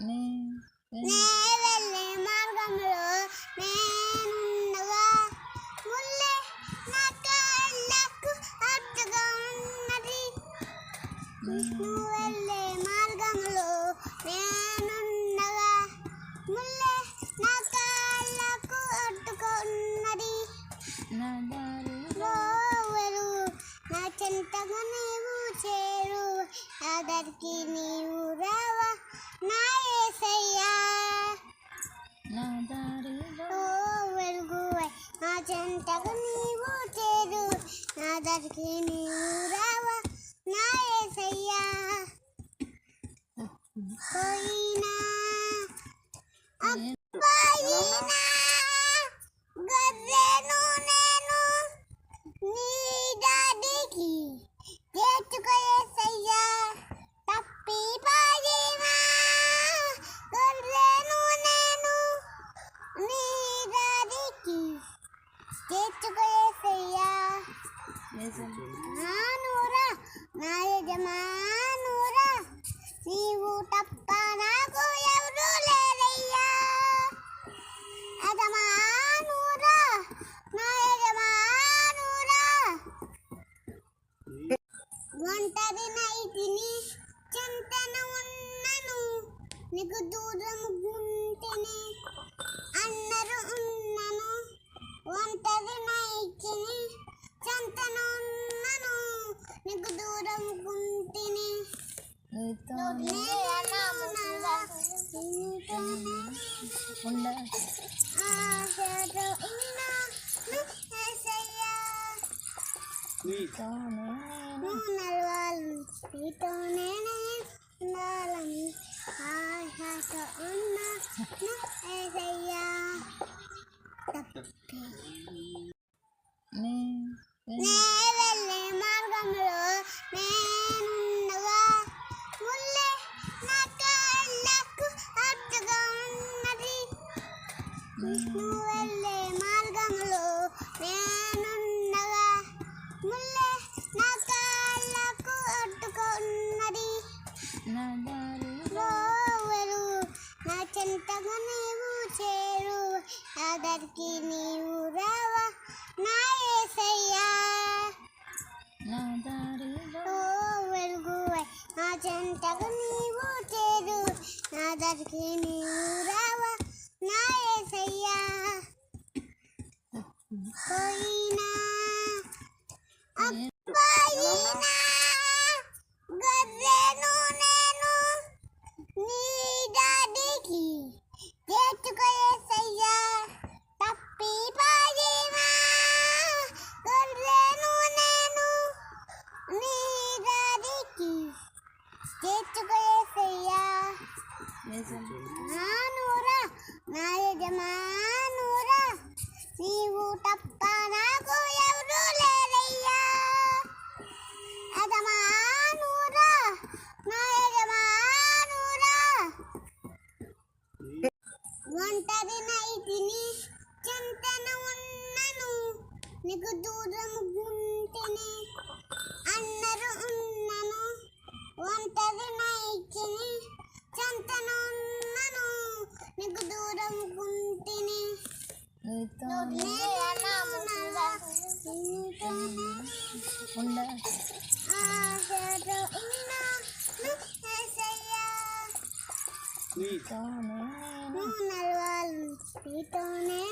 నే వెళ్ళే మార్గంలో నేనుండగా ముల్లే నా కాళ్ళకు అడ్డుగా ఉన్నది. నువ్వు వెళ్ళే మార్గంలో నేనుండగా ముల్లే నా కాళ్ళకు అడ్డుగా ఉన్నది. నా చెంతగా నీవు చేరు ఆదరికి నీవు రావా నా యేసయ్యా. వెలుగువై నా చెంతగా నీవు చేరు ఆదరికి నీవు రావా నా యేసయ్యా. పోయినా గర్రెను నేను నీ దాడికి చేర్చుకో యేసయ్యా. తప్పిపోయినా గర్రెను నేను నీ దాడికి చేర్చుకో యేసయ్యా. నానురా నా యజమానురా నీవు తప్ప నాకు ఎవరు లేరయ్యా. యజమానురా నా యజమానురా ఒంటరి నైతిని చెంతన ఉన్నను నీకు దూరం గుంటెనే అన్నరు ఉన్నను. ఒంటరి నైతిని చెంతన ఉన్నను నీకు దూరం గుంటెనే ఆశతో ఉన్నాను యేసయ్యా. నీతోనే ఉండాలని ఆశతో ఉన్నాను యేసయ్యా. నే వెళ్ళే మార్గంలో నేనుండగా ముల్లే నా కాళ్ళకు అడ్డుగా ఉన్నది. నువ్వు వెళ్ళే మార్గంలో నేనుండగా ముల్లే నా కాళ్ళకు అడ్డుగా ఉన్నది. నా చెంతగా నీవు చేరు ఆదరికి నీవు రావా నా యేసయ్యా. వెలుగువై నా చెంతగా నీవు చేరు ఆదరికి నీవు రావా నా యేసయ్యా. పోయినా గర్రెను నేను నీ దాడికి చేర్చుకో యేసయ్యా. తప్పిపోయినా గర్రెను నేను నీ దాడికి చేర్చుకో యేసయ్యా. నానురా నా యజమానురా నీవు తప్ప నాకు ఎవరు లేరయ్యా. యజమానురా నా యజమానురా ఒంటరి నైతిని చెంతన ఉన్నను నీకు దూరం గుంటెనే అన్నరు ఉన్నను. ఒంటరి నైతిని చెంతన ఉన్నను నీకు దూరం గుంటెనే ఆశతో ఉన్నాను యేసయ్యా. నీతోనే